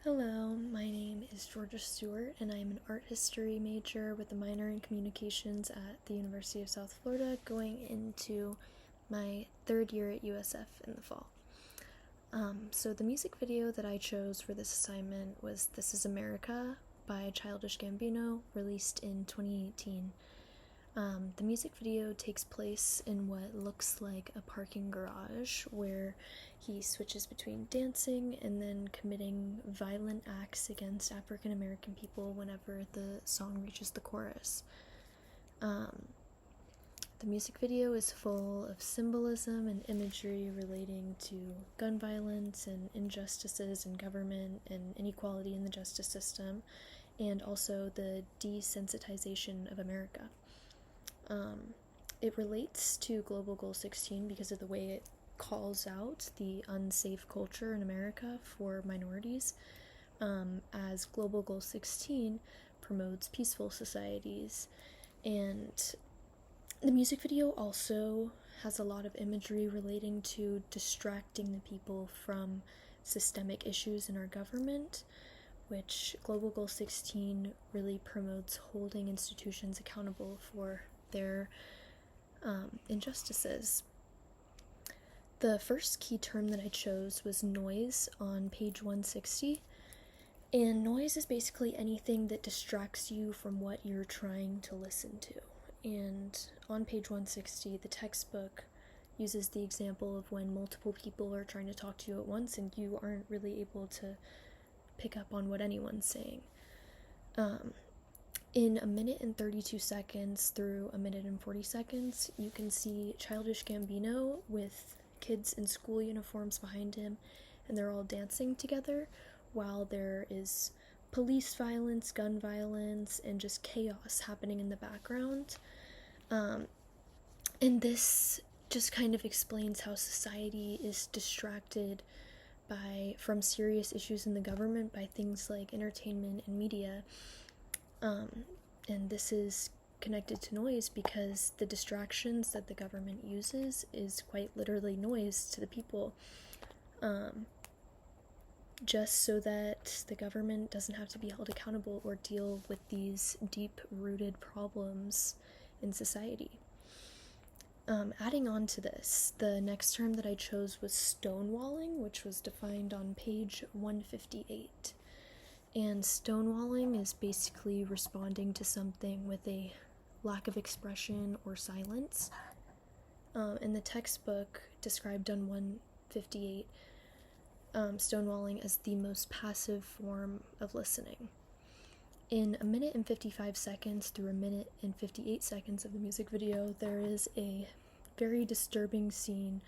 Hello, my name is Georgia Stewart, and I am an art history major with a minor in communications at the University of South Florida, going into my third year at USF in the fall. So the music video that I chose for this assignment was This Is America by Childish Gambino, released in 2018. The music video takes place in what looks like a parking garage where he switches between dancing and then committing violent acts against African American people whenever the song reaches the chorus. The music video is full of symbolism and imagery relating to gun violence and injustices in government and inequality in the justice system, and also the desensitization of America. It relates to Global Goal 16 because of the way it calls out the unsafe culture in America for minorities, as Global Goal 16 promotes peaceful societies. And the music video also has a lot of imagery relating to distracting the people from systemic issues in our government, which Global Goal 16 really promotes holding institutions accountable for their injustices. The first key term that I chose was noise on page 160. And noise is basically anything that distracts you from what you're trying to listen to. And on page 160, the textbook uses the example of when multiple people are trying to talk to you at once and you aren't really able to pick up on what anyone's saying. In 1:32 through 1:40, you can see Childish Gambino with kids in school uniforms behind him, and they're all dancing together while there is police violence, gun violence, and just chaos happening in the background. And this just kind of explains how society is distracted from serious issues in the government by things like entertainment and media. And this is connected to noise because the distractions that the government uses is quite literally noise to the people, just so that the government doesn't have to be held accountable or deal with these deep-rooted problems in society. Adding on to this, the next term that I chose was stonewalling, which was defined on page 158. And stonewalling is basically responding to something with a lack of expression or silence. In the textbook described on 158, stonewalling as the most passive form of listening. In 1:55 through 1:58 of the music video, there is a very disturbing scene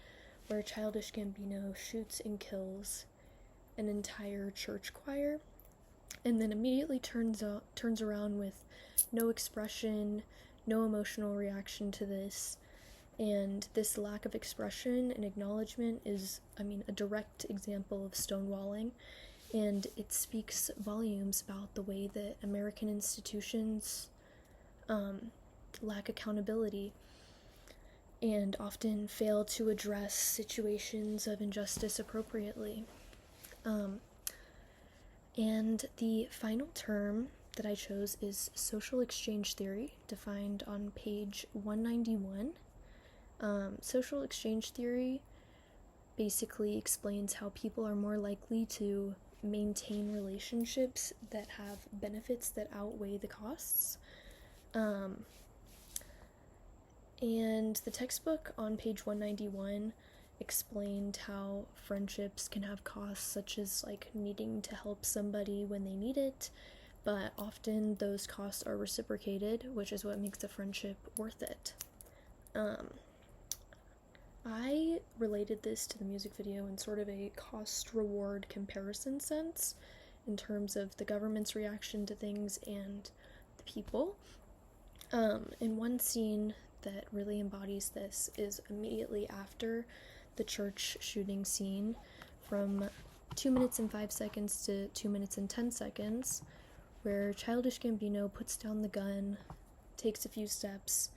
where Childish Gambino shoots and kills an entire church choir, and then immediately turns around with no expression, no emotional reaction to this. And this lack of expression and acknowledgement is, a direct example of stonewalling, and it speaks volumes about the way that American institutions lack accountability and often fail to address situations of injustice appropriately. And the final term that I chose is social exchange theory, defined on page 191. Social exchange theory basically explains how people are more likely to maintain relationships that have benefits that outweigh the costs. And the textbook on page 191 explained how friendships can have costs, such as needing to help somebody when they need it, but often those costs are reciprocated, which is what makes a friendship worth it. I related this to the music video in sort of a cost-reward comparison sense, in terms of the government's reaction to things and the people. In one scene that really embodies this is immediately after the church shooting scene, from 2 minutes and 5 seconds to 2 minutes and 10 seconds, where Childish Gambino puts down the gun, takes a few steps,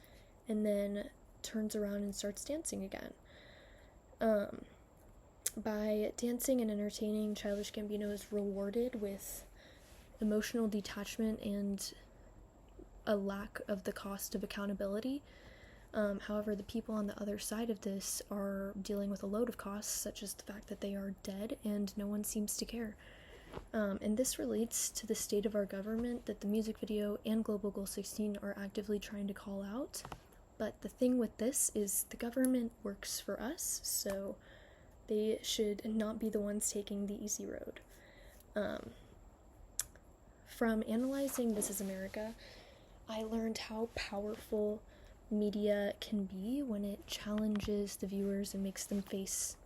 and then turns around and starts dancing again. By dancing and entertaining, Childish Gambino is rewarded with emotional detachment and a lack of the cost of accountability. However, the people on the other side of this are dealing with a load of costs, such as the fact that they are dead and no one seems to care. And this relates to the state of our government that the music video and Global Goal 16 are actively trying to call out. But the thing with this is the government works for us, so they should not be the ones taking the easy road. From analyzing This Is America, I learned how powerful media can be when it challenges the viewers and makes them face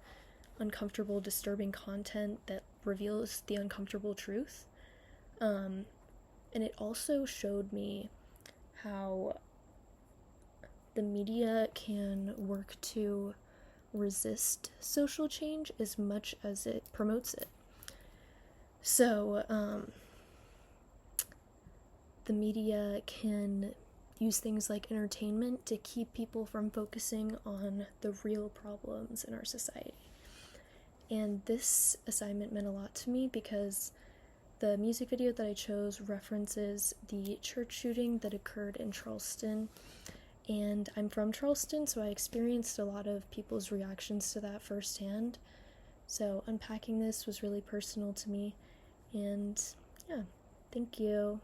uncomfortable, disturbing content that reveals the uncomfortable truth. And it also showed me how the media can work to resist social change as much as it promotes it. So, the media can use things like entertainment to keep people from focusing on the real problems in our society. And this assignment meant a lot to me because the music video that I chose references the church shooting that occurred in Charleston. And I'm from Charleston, so I experienced a lot of people's reactions to that firsthand. So unpacking this was really personal to me. And yeah, thank you.